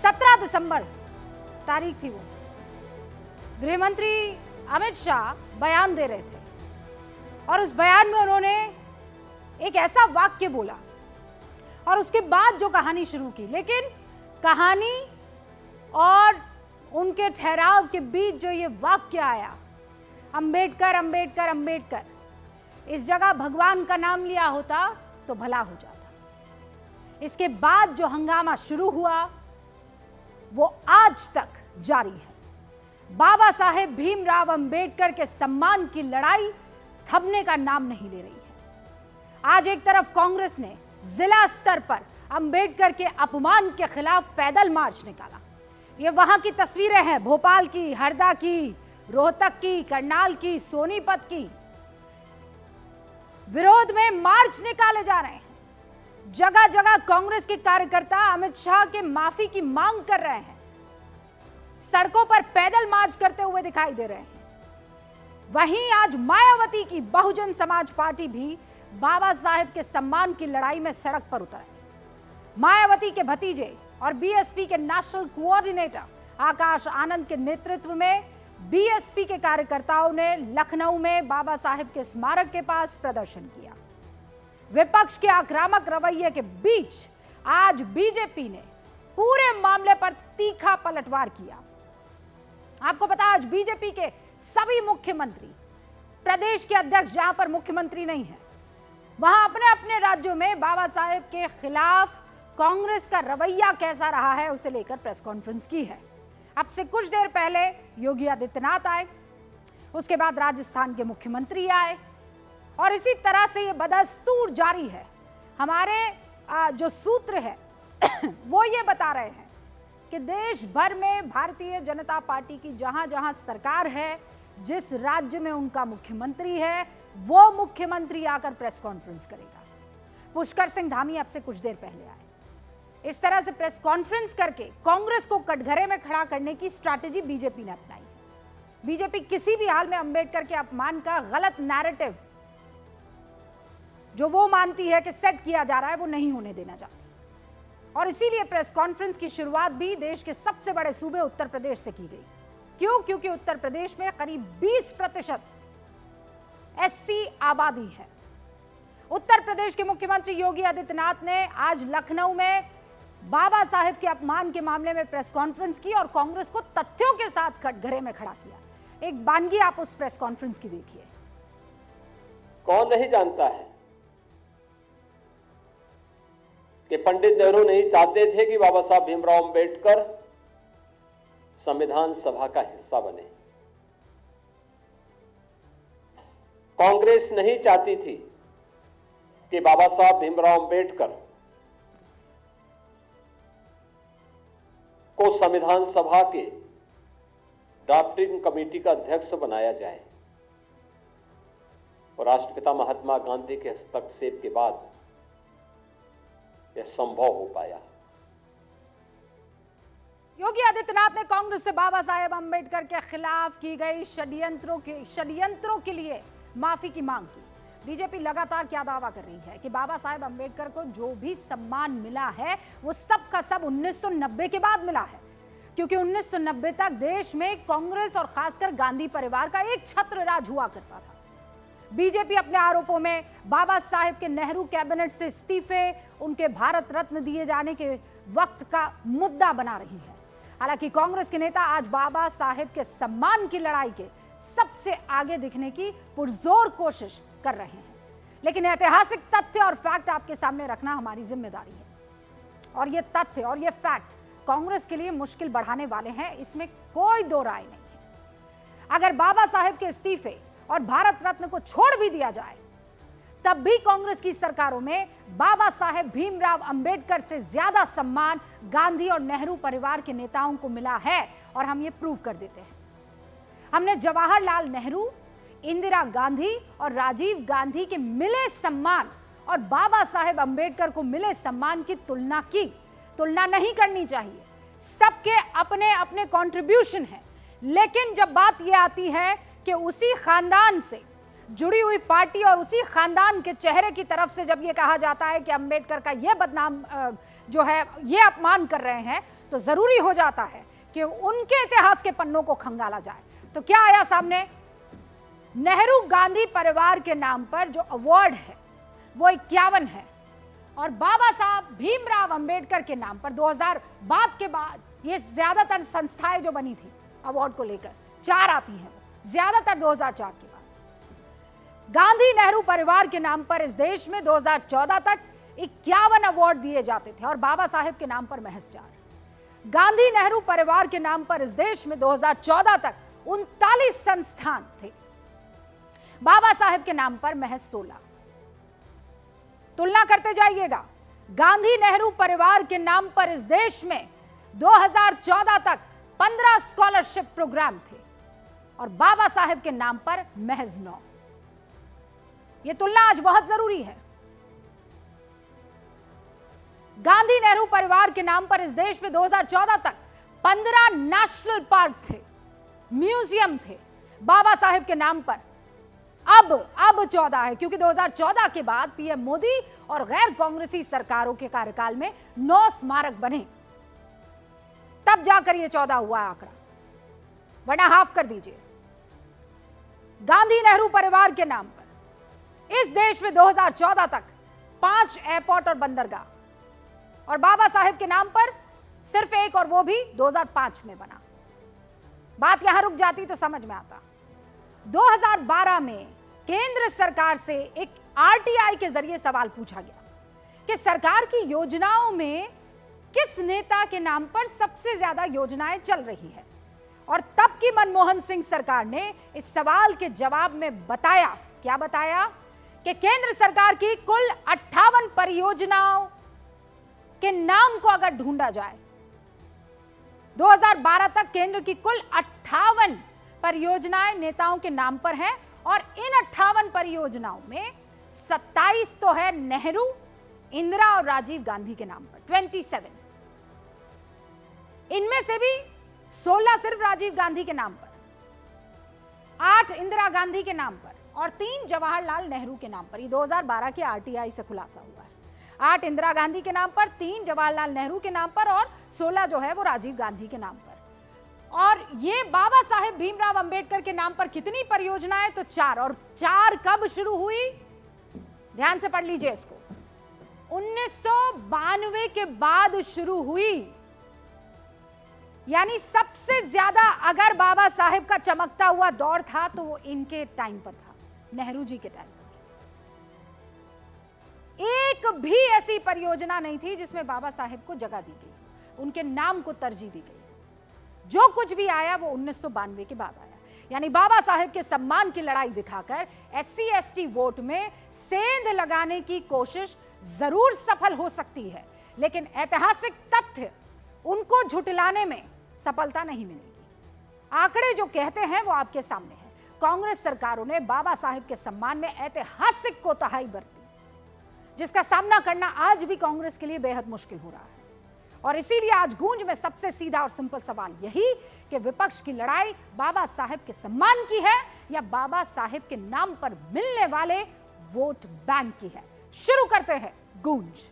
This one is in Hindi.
17 दिसंबर तारीख थी वो। गृह मंत्री अमित शाह बयान दे रहे थे और उस बयान में उन्होंने एक ऐसा वाक्य बोला और उसके बाद जो कहानी शुरू की, लेकिन कहानी और उनके ठहराव के बीच जो ये वाक्य आया, अंबेडकर अंबेडकर अंबेडकर, इस जगह भगवान का नाम लिया होता तो भला हो जाता। इसके बाद जो हंगामा शुरू हुआ वो आज तक जारी है। बाबा साहेब भीमराव अंबेडकर के सम्मान की लड़ाई थमने का नाम नहीं ले रही है। आज एक तरफ कांग्रेस ने जिला स्तर पर अंबेडकर के अपमान के खिलाफ पैदल मार्च निकाला। ये वहां की तस्वीरें हैं, भोपाल की, हरदा की, रोहतक की, करनाल की, सोनीपत की। विरोध में मार्च निकाले जा रहे हैं। जगह जगह कांग्रेस के कार्यकर्ता अमित शाह के माफी की मांग कर रहे हैं, सड़कों पर पैदल मार्च करते हुए दिखाई दे रहे हैं। वहीं आज मायावती की बहुजन समाज पार्टी भी बाबा साहेब के सम्मान की लड़ाई में सड़क पर उतरे। मायावती के भतीजे और बीएसपी के नेशनल कोऑर्डिनेटर आकाश आनंद के नेतृत्व में बीएसपी के कार्यकर्ताओं ने लखनऊ में बाबा साहेब के स्मारक के पास प्रदर्शन किया। विपक्ष के आक्रामक रवैये के बीच आज बीजेपी ने पूरे मामले पर तीखा पलटवार किया। आपको पता है, आज बीजेपी के सभी मुख्यमंत्री, प्रदेश के अध्यक्ष जहां पर मुख्यमंत्री नहीं है, वहां अपने अपने राज्यों में बाबा साहेब के खिलाफ कांग्रेस का रवैया कैसा रहा है उसे लेकर प्रेस कॉन्फ्रेंस की है। अब से कुछ देर पहले योगी आदित्यनाथ आए, उसके बाद राजस्थान के मुख्यमंत्री आए और इसी तरह से ये बदस्तूर जारी है। हमारे जो सूत्र है वो ये बता रहे हैं कि देश भर में भारतीय जनता पार्टी की जहां जहां सरकार है, जिस राज्य में उनका मुख्यमंत्री है, वो मुख्यमंत्री आकर प्रेस कॉन्फ्रेंस करेगा। पुष्कर सिंह धामी अब से कुछ देर पहले आए। इस तरह से प्रेस कॉन्फ्रेंस करके कांग्रेस को कटघरे में खड़ा करने की स्ट्रैटेजी बीजेपी ने अपनाई है। बीजेपी किसी भी हाल में अंबेडकर के अपमान का गलत नैरेटिव जो वो मानती है कि सेट किया जा रहा है, वो नहीं होने देना चाहती और इसीलिए प्रेस कॉन्फ्रेंस की शुरुआत भी देश के सबसे बड़े सूबे उत्तर प्रदेश से की गई। क्यों? क्योंकि उत्तर प्रदेश में करीब 20% एससी आबादी है। उत्तर प्रदेश के मुख्यमंत्री योगी आदित्यनाथ ने आज लखनऊ में बाबा साहेब के अपमान के मामले में प्रेस कॉन्फ्रेंस की और कांग्रेस को तथ्यों के साथ कटघरे में खड़ा किया। एक बानगी आप उस प्रेस कॉन्फ्रेंस की देखिए। कौन नहीं जानता है कि पंडित नेहरू नहीं चाहते थे कि बाबा साहब भीमराव अंबेडकर संविधान सभा का हिस्सा बने। कांग्रेस नहीं चाहती थी कि बाबा साहब भीमराव अंबेडकर को संविधान सभा के ड्राफ्टिंग कमेटी का अध्यक्ष बनाया जाए और राष्ट्रपिता महात्मा गांधी के हस्तक्षेप के बाद यह संभव हो पाया। योगी आदित्यनाथ ने कांग्रेस से बाबा साहेब अंबेडकर के खिलाफ की गई षड्यंत्रों के लिए माफी की मांग की। बीजेपी लगातार क्या दावा कर रही है कि बाबा साहेब अंबेडकर को जो भी सम्मान मिला है वो सब का सब 1990 के बाद मिला है, क्योंकि 1990 तक देश में कांग्रेस और खासकर गांधी परिवार का एक छत्र राज हुआ करता था। बीजेपी अपने आरोपों में बाबा साहेब के नेहरू कैबिनेट से इस्तीफे, उनके भारत रत्न दिए जाने के वक्त का मुद्दा बना रही है। हालांकि कांग्रेस के नेता आज बाबा साहेब के सम्मान की लड़ाई के सबसे आगे दिखने की पुरजोर कोशिश कर रहे हैं, लेकिन ऐतिहासिक तथ्य और फैक्ट आपके सामने रखना हमारी जिम्मेदारी है और ये तथ्य और ये फैक्ट कांग्रेस के लिए मुश्किल बढ़ाने वाले हैं, इसमें कोई दो राय नहीं है। अगर बाबा साहेब के इस्तीफे और भारत रत्न को छोड़ भी दिया जाए तब भी कांग्रेस की सरकारों में बाबा साहेब भीमराव अंबेडकर से ज्यादा सम्मान गांधी और नेहरू परिवार के नेताओं को मिला है और हम ये प्रूव कर देते हैं। हमने जवाहरलाल नेहरू, इंदिरा गांधी और राजीव गांधी के मिले सम्मान और बाबा साहेब अंबेडकर को मिले सम्मान की तुलना नहीं करनी चाहिए। सबके अपने अपने कंट्रीब्यूशन है, लेकिन जब बात यह आती है कि उसी खानदान से जुड़ी हुई पार्टी और उसी खानदान के चेहरे की तरफ से जब ये कहा जाता है कि अंबेडकर का ये बदनाम जो है ये अपमान कर रहे हैं, तो जरूरी हो जाता है कि उनके इतिहास के पन्नों को खंगाला जाए। तो क्या आया सामने? नेहरू गांधी परिवार के नाम पर जो अवार्ड है वो 51 है और बाबा साहब भीमराव अंबेडकर के नाम पर 2000 के बाद ये ज्यादातर संस्थाएं जो बनी थी अवार्ड को लेकर 4 आती हैं, ज्यादातर 2004 के बाद। गांधी नेहरू परिवार के नाम पर इस देश में 2014 तक 51 अवार्ड दिए जाते थे और बाबा साहेब के नाम पर महज 4। गांधी नेहरू परिवार के नाम पर इस देश में 2014 तक 39 संस्थान थे, बाबा साहेब के नाम पर महज 16। तुलना करते जाइएगा। गांधी नेहरू परिवार के नाम पर इस देश में 2014 तक 15 स्कॉलरशिप प्रोग्राम थे और बाबा साहेब के नाम पर महज 9। यह तुलना आज बहुत जरूरी है। गांधी नेहरू परिवार के नाम पर इस देश में 2014 तक 15 नेशनल पार्क थे, म्यूजियम थे। बाबा साहेब के नाम पर अब 14 है, क्योंकि 2014 के बाद पीएम मोदी और गैर कांग्रेसी सरकारों के कार्यकाल में 9 स्मारक बने, तब जाकर ये 14 हुआ आंकड़ा, वरना हाफ कर दीजिए। गांधी नेहरू परिवार के नाम पर इस देश में 2014 तक 5 एयरपोर्ट और बंदरगाह, और बाबा साहेब के नाम पर सिर्फ 1, और वो भी 2005 में बना। बात यहां रुक जाती तो समझ में आता। 2012 में केंद्र सरकार से एक आरटीआई के जरिए सवाल पूछा गया कि सरकार की योजनाओं में किस नेता के नाम पर सबसे ज्यादा योजनाएं चल रही है, और तब की मनमोहन सिंह सरकार ने इस सवाल के जवाब में बताया, क्या बताया, कि केंद्र सरकार की कुल 58 परियोजनाओं के नाम को अगर ढूंढा जाए, 2012 तक केंद्र की कुल 58 परियोजनाएं नेताओं के नाम पर हैं, और इन 58 परियोजनाओं में 27 तो है नेहरू, इंदिरा और राजीव गांधी के नाम पर, 27। इनमें से भी 16 सिर्फ राजीव गांधी के नाम पर, 8 इंदिरा गांधी के नाम पर और 3 जवाहरलाल नेहरू के नाम पर। ये 2012 के आरटीआई से खुलासा हुआ है। 8 इंदिरा गांधी के नाम पर, 3 जवाहरलाल नेहरू के नाम पर और 16 जो है वो राजीव गांधी के नाम पर। और ये बाबा साहेब भीमराव अंबेडकर के नाम पर कितनी परियोजनाएं? तो 4। और 4 कब शुरू हुई? ध्यान से पढ़ लीजिए इसको। 1992 के बाद शुरू हुई। यानी सबसे ज्यादा अगर बाबा साहेब का चमकता हुआ दौर था तो वो इनके टाइम पर था, नेहरू जी के टाइम पर। एक भी ऐसी परियोजना नहीं थी जिसमें बाबा साहेब को जगह दी गई, उनके नाम को तरजीह दी गई। जो कुछ भी आया वो 1992 के बाद आया। यानी बाबा साहेब के सम्मान की लड़ाई दिखाकर SC/ST वोट में सेंध लगाने की कोशिश जरूर सफल हो सकती है, लेकिन ऐतिहासिक तथ्य उनको झुटलाने में सफलता नहीं मिलेगी। आंकड़े जो कहते हैं वो आपके सामने है। कांग्रेस सरकारों ने बाबा साहेब के सम्मान में ऐतिहासिक कोताही बरती, जिसका सामना करना आज भी कांग्रेस के लिए बेहद मुश्किल हो रहा है। और इसीलिए आज गूंज में सबसे सीधा और सिंपल सवाल यही कि विपक्ष की लड़ाई बाबा साहेब के सम्मान की है या बाबा साहेब के नाम पर मिलने वाले वोट बैंक की है। शुरू करते हैं गूंज।